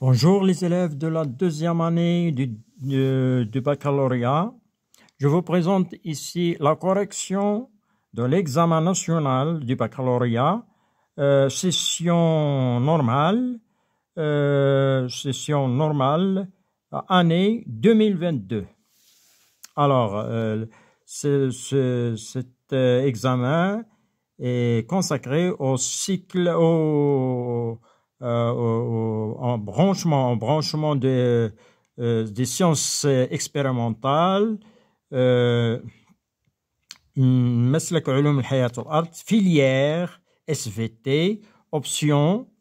Bonjour les élèves de la deuxième année du baccalauréat. Je vous présente ici la correction de l'examen national du baccalauréat, session normale, année 2022. Alors, cet examen est consacré au cycle, en branchement des sciences expérimentales, مسلك علوم الحياة والأرض, filière SVT,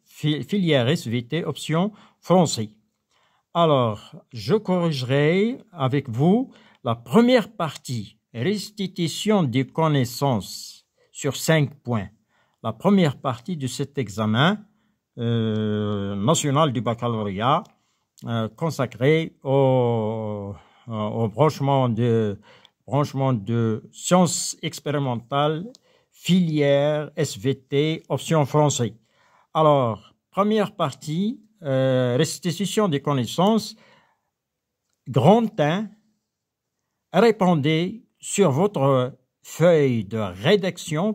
filière SVT, option français. Alors, je corrigerai avec vous la première partie, restitution des connaissances sur 5 points. La première partie de cet examen national du baccalauréat consacré au branchement de sciences expérimentales, filière SVT, option français. Alors, première partie, restitution des connaissances. Grand 1, répondez sur votre feuille de rédaction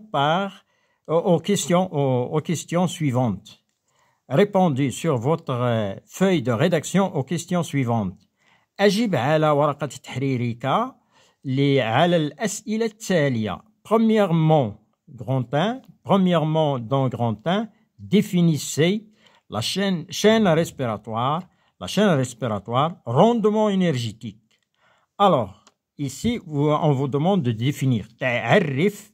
aux questions suivantes. Répondez sur votre feuille de rédaction aux questions suivantes. أجب على ورقة تحريرك على الأسئلة التالية. Premièrement, dans grand 1, définissez la chaîne respiratoire, rendement énergétique. Alors, ici, on vous demande de définir تعرف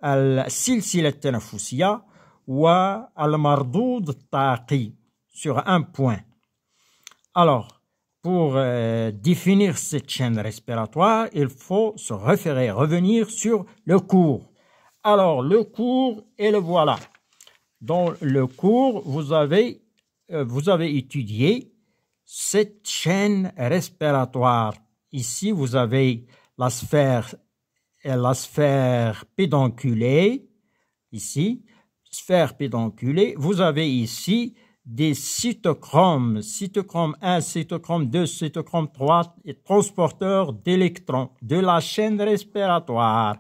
السلسلة التنفسية والمردود الطاقي sur un point. Alors, pour définir cette chaîne respiratoire, il faut revenir sur le cours. Alors, le cours, et le voilà. Dans le cours, vous avez étudié cette chaîne respiratoire. Ici, vous avez la sphère pédonculée. Ici, sphère pédonculée. Vous avez ici des cytochromes. Cytochrome 1, cytochrome 2, cytochrome 3 et transporteurs d'électrons de la chaîne respiratoire.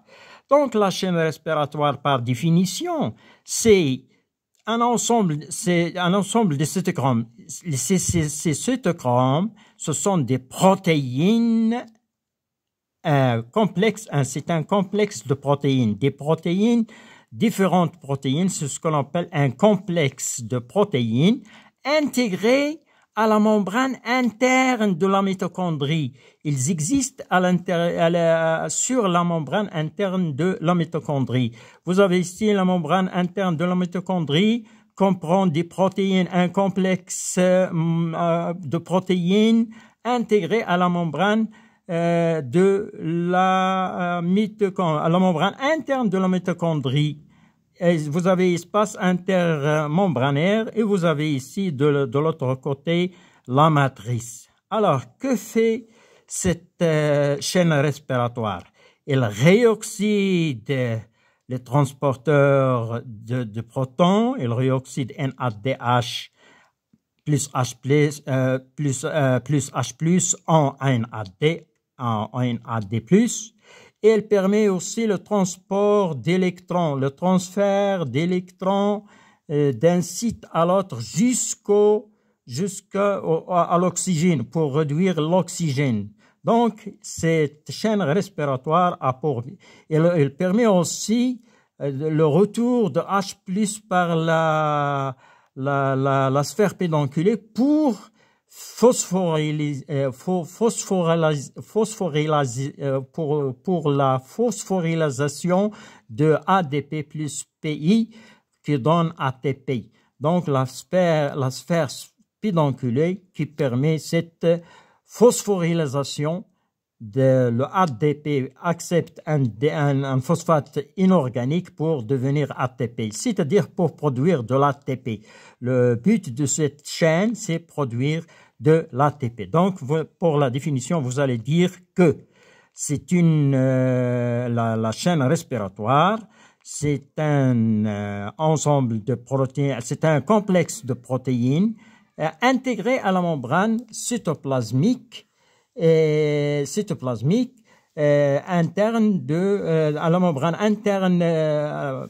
Donc, la chaîne respiratoire, par définition, c'est un ensemble de cytochromes. Ces cytochromes, ce sont des protéines complexes. C'est un complexe de protéines. Différentes protéines, c'est ce que l'on appelle un complexe de protéines intégrées à la membrane interne de la mitochondrie. Ils existent sur la membrane interne de la mitochondrie. Vous avez ici la membrane interne de la mitochondrie, comprend des protéines, un complexe de protéines intégrées à la membrane à la membrane interne de la mitochondrie. Et vous avez espace intermembranaire et vous avez ici de l'autre côté la matrice. Alors, que fait cette chaîne respiratoire? Elle réoxyde les transporteurs de protons, elle réoxyde NADH plus H+, en NAD+, et elle permet aussi le transport d'électrons, le transfert d'électrons d'un site à l'autre jusqu'à l'oxygène, pour réduire l'oxygène. Donc, cette chaîne respiratoire elle permet aussi le retour de H+ par la sphère pédonculée pour pour la phosphorylation de ADP plus PI qui donne ATP. Donc, la sphère pédonculée qui permet cette phosphorylation le ADP accepte un phosphate inorganique pour devenir ATP, c'est-à-dire pour produire de l'ATP. Le but de cette chaîne, c'est produire de l'ATP. Donc, pour la définition, vous allez dire que c'est la chaîne respiratoire, c'est un ensemble de protéines, c'est un complexe de protéines intégré à la membrane cytoplasmique, interne à la membrane interne, à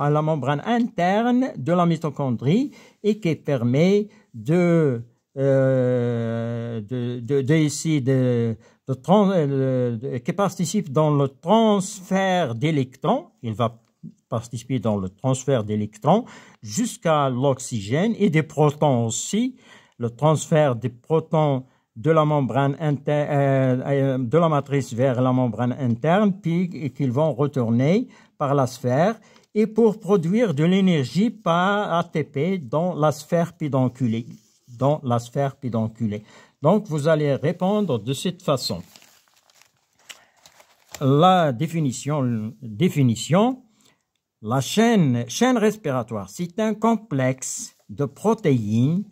la membrane interne de la mitochondrie et qui permet qui participe dans le transfert d'électrons. Il va participer dans le transfert d'électrons jusqu'à l'oxygène et des protons aussi, le transfert des protons de la membrane de la matrice vers la membrane interne, puis qu'ils vont retourner par la sphère et pour produire de l'énergie par ATP dans la sphère pédonculée. Donc, vous allez répondre de cette façon. La définition, la chaîne respiratoire, c'est un complexe de protéines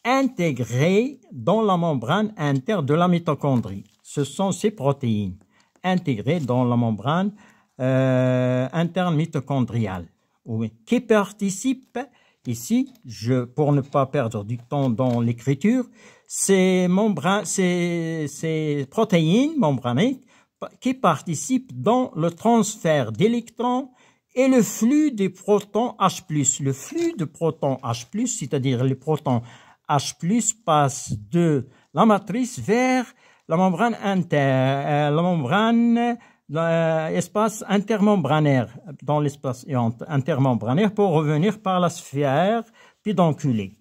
intégrées dans la membrane interne de la mitochondrie. Ce sont ces protéines intégrées dans la membrane interne mitochondriale, qui participent, ici, pour ne pas perdre du temps dans l'écriture, ces protéines membraniques qui participent dans le transfert d'électrons et le flux des protons H+. Le flux de protons H+, c'est-à-dire les protons H+, passe de la matrice vers la membrane l'espace intermembranaire, dans l'espace intermembranaire pour revenir par la sphère pédonculée.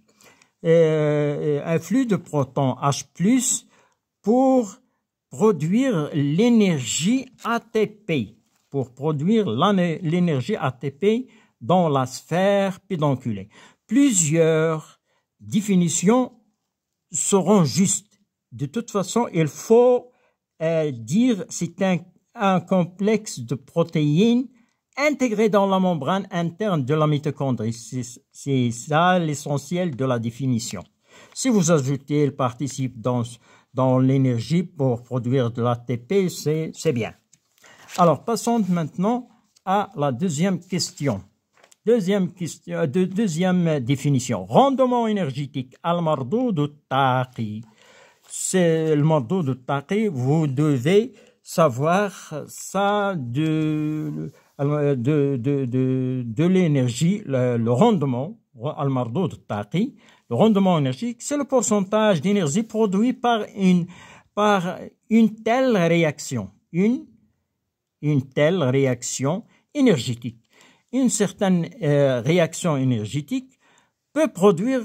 Un flux de protons H+, pour produire l'énergie ATP, dans la sphère pédonculée. Plusieurs définitions seront justes. De toute façon, il faut dire c'est un complexe de protéines intégré dans la membrane interne de la mitochondrie. C'est ça l'essentiel de la définition. Si vous ajoutez, il participe dans l'énergie pour produire de l'ATP, c'est bien. Alors, passons maintenant à la deuxième question. Deuxième définition. Rendement énergétique. Al-Mardoud al-Taqi. C'est le Mardoud al-Taqi. Vous devez savoir ça de l'énergie, le rendement. Al-Mardoud al-Taqi. Le rendement énergétique, c'est le pourcentage d'énergie produit par une telle réaction. Une telle réaction énergétique. Une certaine réaction énergétique peut produire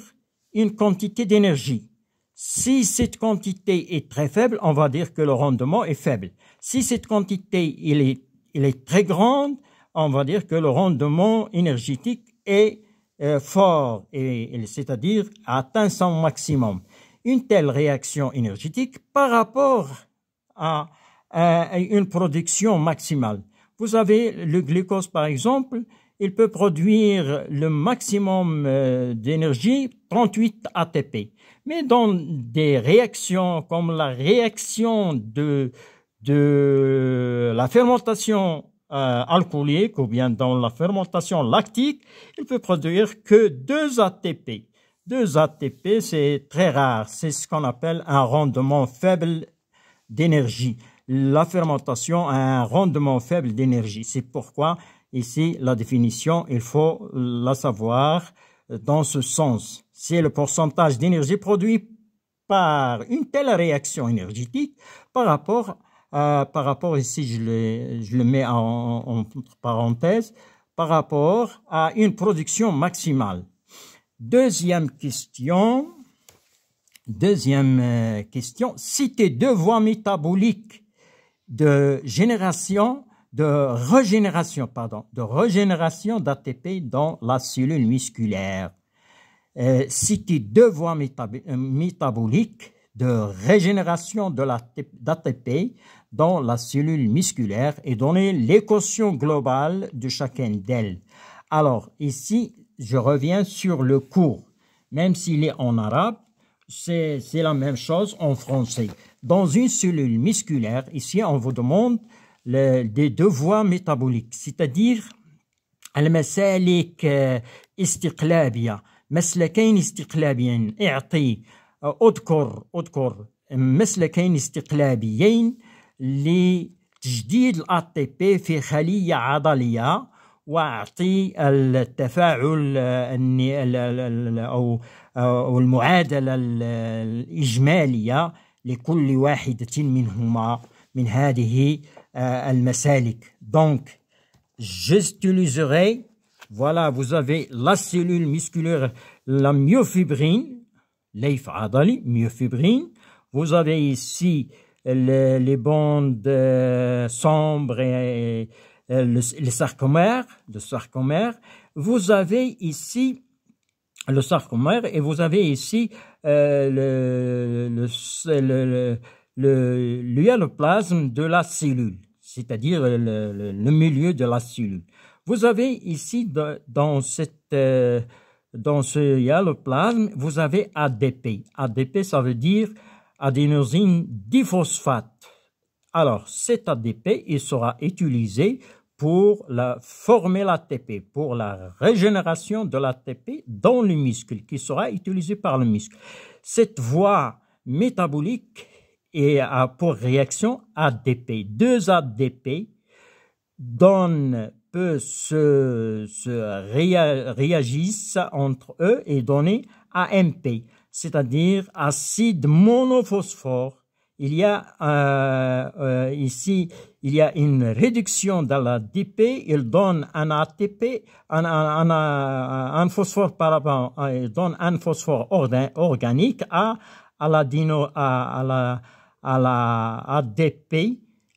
une quantité d'énergie. Si cette quantité est très faible, on va dire que le rendement est faible. Si cette quantité il est très grande, on va dire que le rendement énergétique est fort, c'est-à-dire atteint son maximum. Une telle réaction énergétique par rapport à une production maximale. Vous avez le glucose, par exemple, il peut produire le maximum d'énergie, 38 ATP. Mais dans des réactions comme la réaction de la fermentation alcoolique ou bien dans la fermentation lactique, il peut produire que 2 ATP. 2 ATP, c'est très rare. C'est ce qu'on appelle un rendement faible d'énergie. La fermentation a un rendement faible d'énergie. C'est pourquoi ici la définition, il faut la savoir dans ce sens. C'est le pourcentage d'énergie produit par une telle réaction énergétique par rapport ici je le mets entre parenthèses, par rapport à une production maximale. Deuxième question, citer 2 voies métaboliques de régénération d'ATP dans la cellule musculaire. Citer 2 voies métaboliques de régénération d'ATP dans la cellule musculaire et donner l'équation globale de chacune d'elles. Alors, ici, je reviens sur le cours. Même s'il est en arabe, c'est la même chose en français. Dans une cellule musculaire, ici, on vous demande des 2 voies métaboliques, c'est-à-dire المسالك استقلابية مسلكين استقلابيين. اعطي اذكر مسلكين استقلابيين لتجديد الأتي بي في خلية عضلية، واعطي التفاعل أو المعادلة الإجمالية لكل واحدة منهما من هذه المسالك. Donc, j'utiliserai, voilà, vous avez la cellule musculaire, la myofibrine, ليف عضلي, myofibrine. Vous avez ici les bandes sombres et les sarcomères, le sarcomère. Vous avez ici le sarcomère et vous avez ici l'hyaloplasme de la cellule, c'est-à-dire le milieu de la cellule. Vous avez ici dans ce hyaloplasme, vous avez ADP. ADP, ça veut dire adénosine diphosphate. Alors, cet ADP, il sera utilisé pour former l'ATP, pour la régénération de l'ATP dans le muscle, qui sera utilisé par le muscle. Cette voie métabolique a pour réaction ADP. Deux ADP réagissent entre eux et donnent AMP, c'est-à-dire acide monophosphore. Il y a ici, il y a une réduction de l'ADP, il donne un ATP, un phosphore il donne un phosphore organique à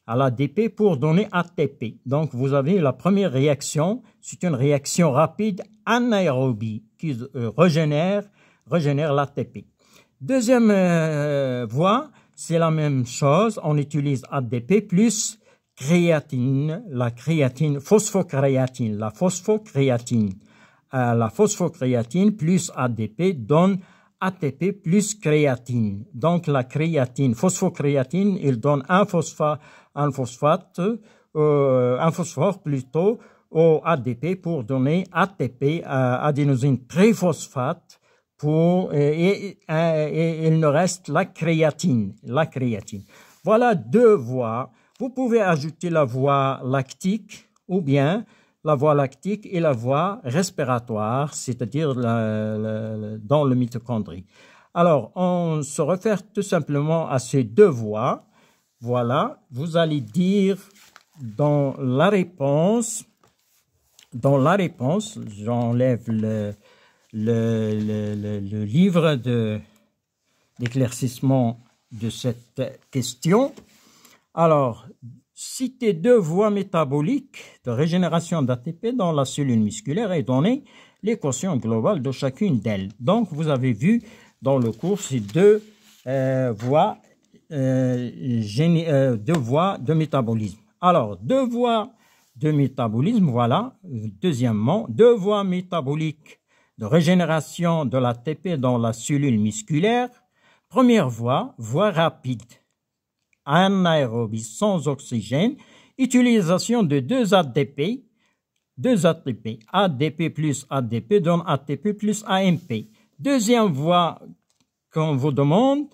l'ADP pour donner ATP. Donc, vous avez la première réaction, c'est une réaction rapide anaérobie qui régénère l'ATP. Deuxième voie, c'est la même chose, on utilise ADP plus créatine, la phosphocréatine. La phosphocréatine plus ADP donne ATP plus créatine. Donc la créatine, phosphocréatine, il donne un phosphore plutôt au ADP pour donner ATP, adénosine triphosphate. Et il nous reste la créatine. Voilà deux voies. Vous pouvez ajouter la voie lactique ou bien la voie lactique et la voie respiratoire, c'est-à-dire dans le mitochondrie. Alors, on se réfère tout simplement à ces deux voies. Voilà, vous allez dire dans la réponse, j'enlève le livre d'éclaircissement de cette question. Alors, citez deux voies métaboliques de régénération d'ATP dans la cellule musculaire et donnez l'équation globale de chacune d'elles. Donc, vous avez vu dans le cours ces deux voies de métabolisme. Alors, deux voies de métabolisme, voilà. Deuxièmement, deux voies métaboliques de régénération de l'ATP dans la cellule musculaire. Première voie rapide, anaérobie sans oxygène, utilisation de deux ATP, ADP plus ADP donne ATP plus AMP. Deuxième voie qu'on vous demande,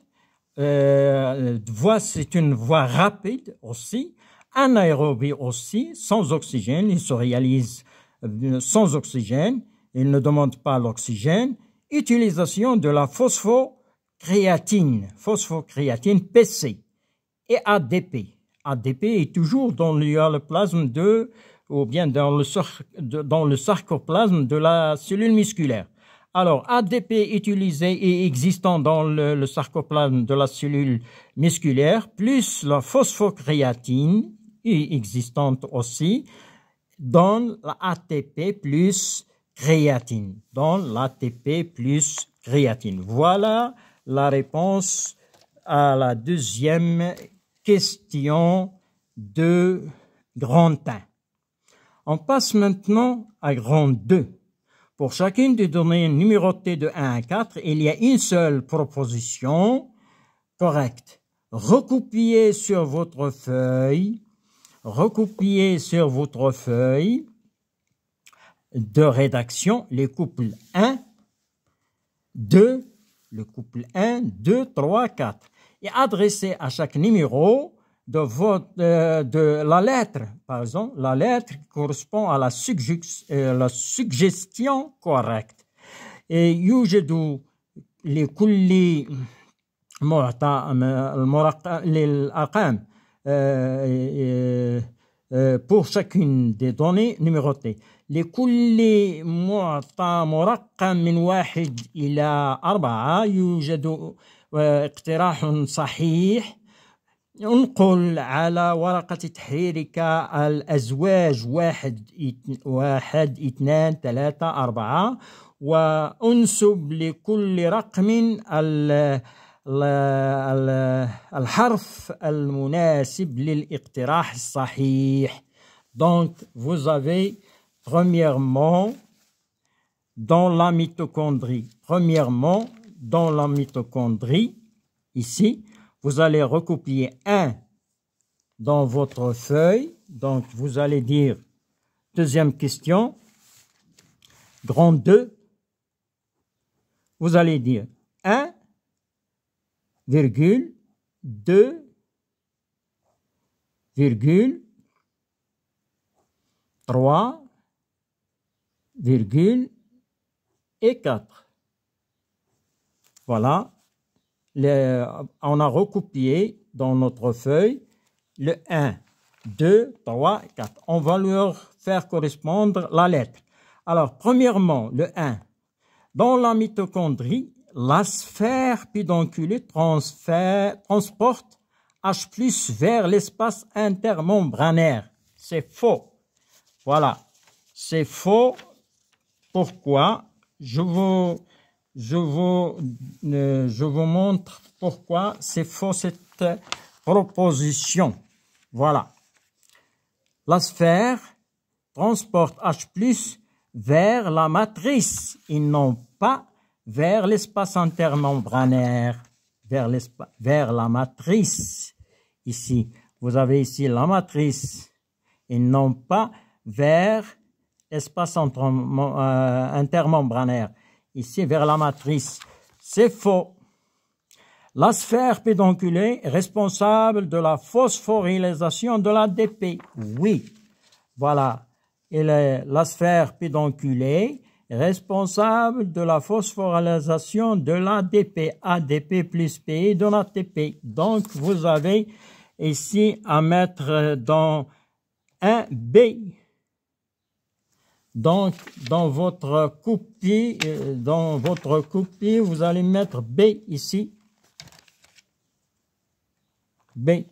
c'est une voie rapide aussi, anaérobie aussi, sans oxygène, il se réalise sans oxygène. Il ne demande pas l'oxygène. Utilisation de la phosphocréatine PC et ADP. ADP est toujours dans le plasme ou bien dans le sarcoplasme de la cellule musculaire. Alors, ADP utilisé et existant dans le sarcoplasme de la cellule musculaire, plus la phosphocréatine existante aussi, donne la ATP plus créatine, dans l'ATP plus créatine. Voilà la réponse à la deuxième question de grand 1. On passe maintenant à grand 2. Pour chacune des données numérotées de 1 à 4, il y a une seule proposition correcte. Recopiez sur votre feuille de rédaction les couples 1 2, le couple 1, 2, 3, 4. Et adressez à chaque numéro de la lettre, par exemple, la lettre qui correspond à la suggestion correcte. Et يوجد لكل الأرقام pour chacune des données numérotées. لكل معطى مرقم من 1 إلى 4 يوجد اقتراح صحيح. انقل على ورقة تحريرك الأزواج 1 2 3 4 وانسب لكل رقم الحرف المناسب للاقتراح الصحيح. Donc, vous avez premièrement dans la mitochondrie. Premièrement, dans la mitochondrie, ici, vous allez recopier 1 dans votre feuille. Donc, vous allez dire, deuxième question, grand 2, vous allez dire 1, 2, 3, et 4. Voilà. On a recopié dans notre feuille le 1, 2, 3, 4. On va leur faire correspondre la lettre. Alors, premièrement, le 1. Dans la mitochondrie, la sphère pédonculée transporte H+ vers l'espace intermembranaire. C'est faux. Voilà. C'est faux. Pourquoi? Je vous montre pourquoi c'est faux cette proposition. Voilà. La sphère transporte H+ vers la matrice et non pas vers l'espace intermembranaire. Vers la matrice. Ici, vous avez ici la matrice et non pas vers l'espace intermembranaire. Ici, vers la matrice. C'est faux. La sphère pédonculée est responsable de la phosphorylation de l'ADP. Oui. Voilà. Et la sphère pédonculée est responsable de la phosphorylation de l'ADP. ADP plus P de l'ATP. Donc, vous avez ici à mettre dans un B. Donc, dans votre copie, vous allez mettre B ici. B.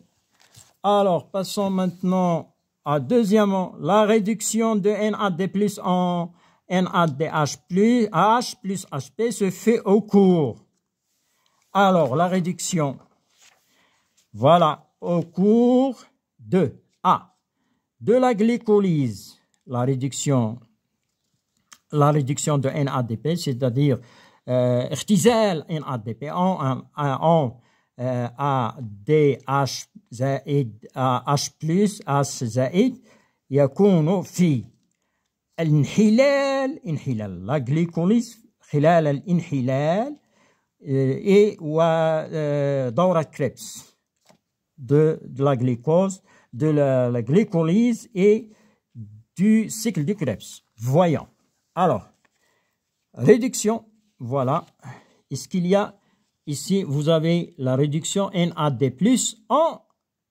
Alors, passons maintenant à deuxièmement, la réduction de NAD+ en NADH+, H plus HP se fait au cours. Alors, la réduction. Voilà, au cours de A. De la glycolyse. La réduction de NADP, c'est-à-dire اختزال NADP en ADH زائد H plus H زائد يكون في انحلال la glycolyse خلال الانحلال ودورة كريبس de la glucose, de la glycolyse et du cycle de Krebs. Voyons. Alors, réduction, voilà. Est-ce qu'il y a, ici, vous avez la réduction NAD+ en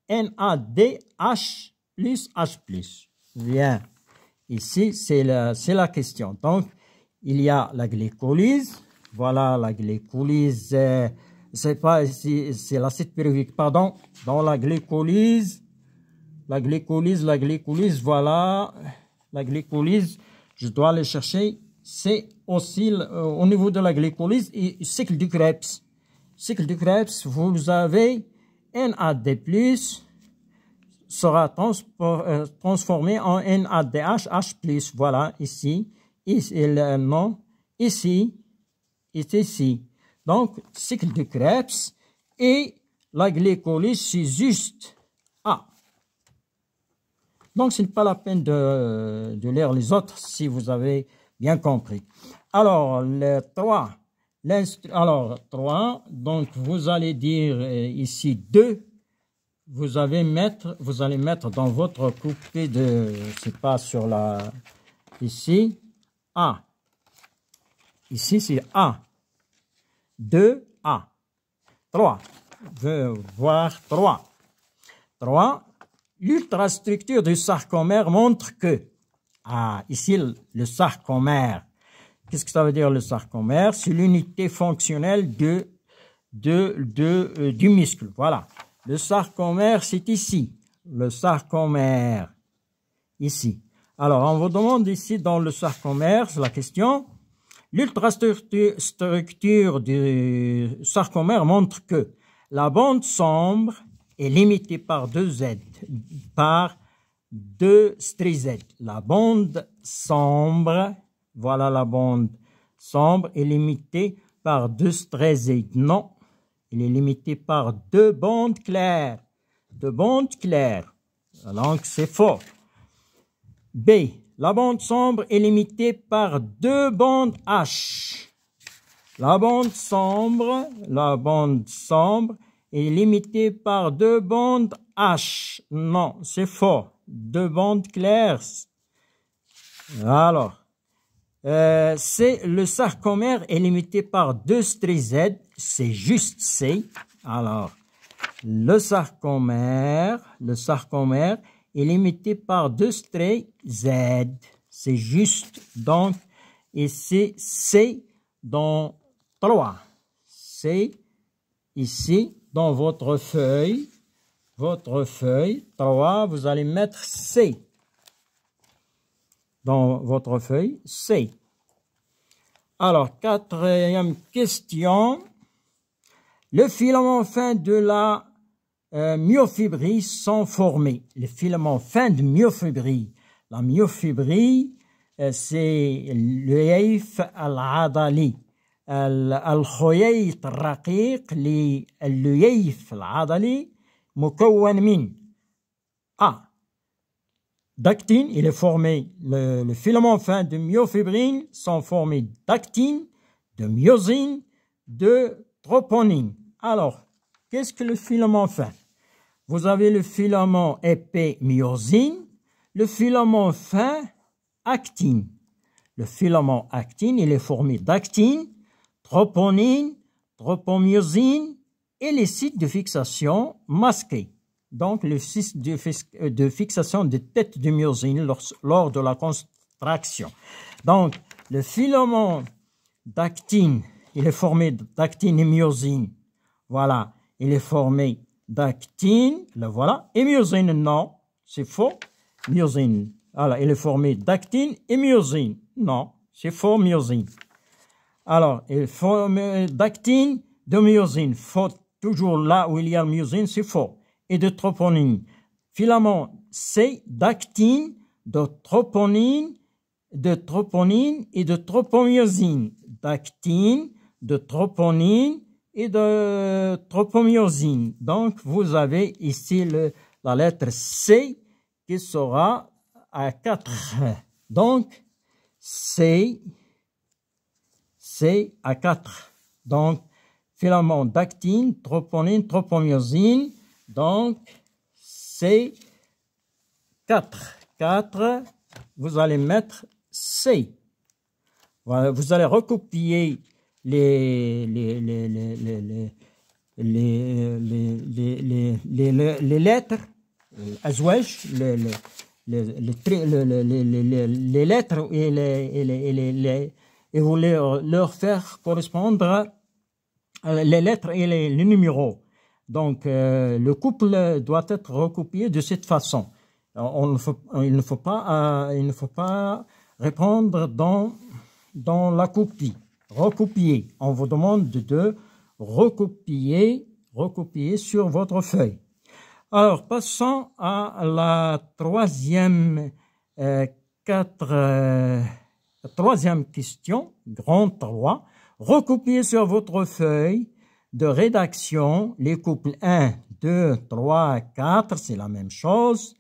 NADH plus H+. Bien. Ici, c'est la question. Donc, il y a la glycolyse. Voilà, la glycolyse, c'est pas ici, c'est l'acide pyruvique, pardon. Dans la glycolyse, voilà. La glycolyse, je dois aller chercher. C'est aussi au niveau de la glycolyse et cycle du Krebs. Cycle du Krebs, vous avez NAD+, sera transformé en NADH, H+. Voilà, ici. Ici, non. Ici. Ici. Donc, cycle de Krebs et la glycolyse, c'est juste A. Donc, ce n'est pas la peine de lire les autres si vous avez bien compris. Alors, le 3, Alors, 3, donc vous allez dire ici 2. Vous allez mettre dans votre couplet de, c'est pas sur la, ici, A. Ici, c'est A. 2A. 3. Je veux voir 3. 3. L'ultrastructure du sarcomère montre que, ici, le sarcomère. Qu'est-ce que ça veut dire le sarcomère? C'est l'unité fonctionnelle du muscle. Voilà. Le sarcomère, c'est ici. Le sarcomère, ici. Alors, on vous demande ici dans le sarcomère, c'est la question. L'ultrastructure du sarcomère montre que la bande sombre est limitée par 2 Z, par 2 Z. La bande sombre, voilà la bande sombre, est limitée par 2 Z. Non, il est limité par 2 bandes claires. 2 bandes claires. Donc, c'est faux. B. La bande sombre est limitée par 2 bandes H. La bande sombre est limitée par 2 bandes H. Non, c'est faux. 2 bandes claires. Alors, C. Le sarcomère est limité par 2 Z. C'est juste C. Alors, le sarcomère est limité par 2 Z. C'est juste. Donc, et c'est C dans 3. C ici dans votre feuille. 3, vous allez mettre C. Dans votre feuille, C. Alors, 4e question. Le filament fin de la myofibrie sont formés. Les filaments fins de myofibrie. La myofibrie, c'est l'يف العضلي. الخيط الرقيق لليف العضلي مكون من d'actine, il est formé, le filament fin de myofibrine sont formés d'actine, de myosine, de troponine. Alors, qu'est-ce que le filament fin? Vous avez le filament épais myosine, le filament fin actine. Le filament actine, il est formé d'actine, troponine, tropomyosine et les sites de fixation masqués. Donc, le site de fixation des têtes de myosine lors de la contraction. Donc, le filament d'actine, il est formé d'actine et myosine. Voilà, il est formé d'actine, le voilà, et myosine, non, c'est faux. Myosine, voilà, il est formé d'actine et myosine. Non, c'est faux, myosine. Alors, il est formé d'actine, de myosine. Faux, toujours là où il y a myosine, c'est faux. Et de troponine. Filament C d'actine, de troponine et de tropomyosine. D'actine, de troponine et de tropomyosine. Donc, vous avez ici la lettre C qui sera à 4. Donc, C à 4. Donc, filament d'actine, troponine, tropomyosine. Donc, c'est 4. 4, vous allez mettre C. Voilà, vous allez recopier les lettres, les lettres et vous leur faire correspondre les lettres et les numéros. Donc, le couple doit être recopié de cette façon. Il ne faut pas répondre dans la copie. Recopier. On vous demande de recopier sur votre feuille. Alors, passons à la troisième question, grand 3. Recopiez sur votre feuille de rédaction les couples 1, 2, 3, 4, c'est la même chose,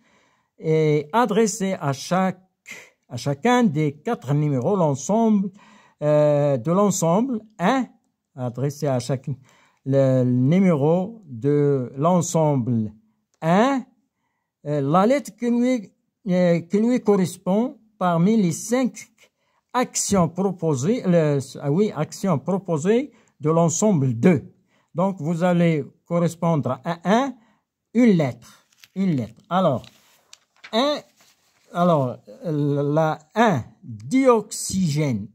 et adressez à chacun des 4 numéros de l'ensemble 1, adressé à chaque le numéro de l'ensemble 1, la lettre qui lui correspond parmi les 5 actions proposées, actions proposées de l'ensemble 2. Donc, vous allez correspondre à 1, une lettre. Alors, la 1, dioxygène.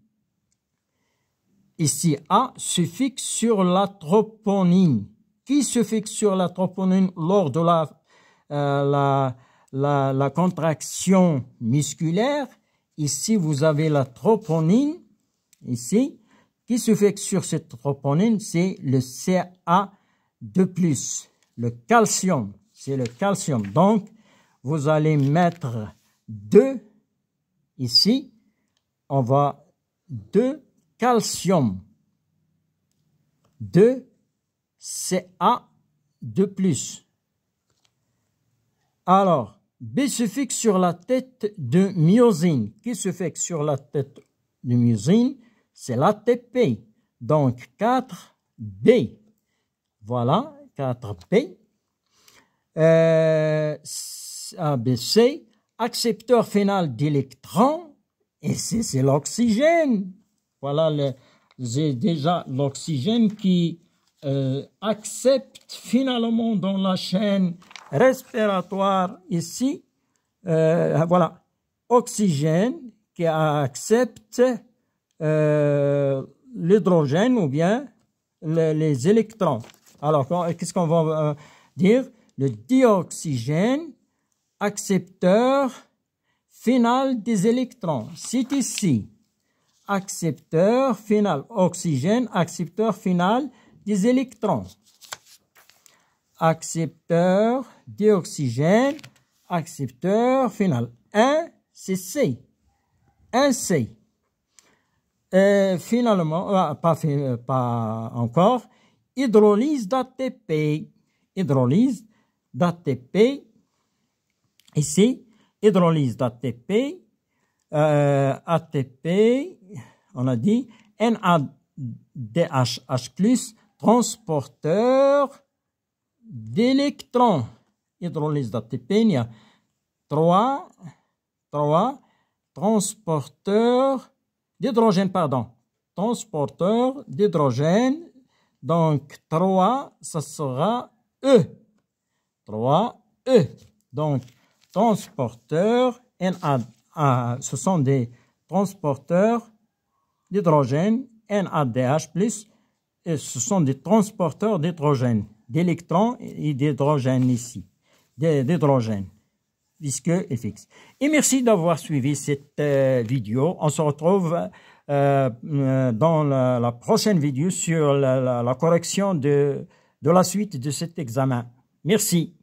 Ici, A se fixe sur la troponine. Qui se fixe sur la troponine lors de la contraction musculaire? Ici, vous avez la troponine. Ici, qui se fixe sur cette troponine? C'est le Ca2+. Le calcium, c'est le calcium. Donc, vous allez mettre 2 ici. On va 2 calcium, 2 Ca2+. Alors, B se fixe sur la tête de myosine. Qui se fixe sur la tête de myosine? C'est l'ATP. Donc, 4B. Voilà, 4B. ABC, accepteur final d'électrons. Et c'est l'oxygène. Voilà, j'ai déjà l'oxygène qui accepte finalement dans la chaîne respiratoire ici. Voilà, oxygène qui accepte l'hydrogène ou bien les électrons. Alors, qu'est-ce qu'on va dire? Le dioxygène, accepteur final des électrons. C'est ici. Accepteur final, oxygène, accepteur final des électrons. Accepteur dioxygène, accepteur final. 1, c'est C. 1C. Finalement, pas encore, hydrolyse d'ATP. Hydrolyse d'ATP. Ici, hydrolyse d'ATP. ATP, on a dit, NADH+, transporteur d'électrons. Hydrolyse d'ATP, il y a 3 transporteurs d'hydrogène, transporteur d'hydrogène. Donc, 3, ça sera E. 3E. Donc, transporteur, ce sont des transporteurs d'hydrogène, NADH+, et ce sont des transporteurs d'hydrogène, d'électrons et d'hydrogène ici, d'hydrogène, visqueux et fixe. Et merci d'avoir suivi cette vidéo. On se retrouve dans la prochaine vidéo sur la correction de la suite de cet examen. Merci.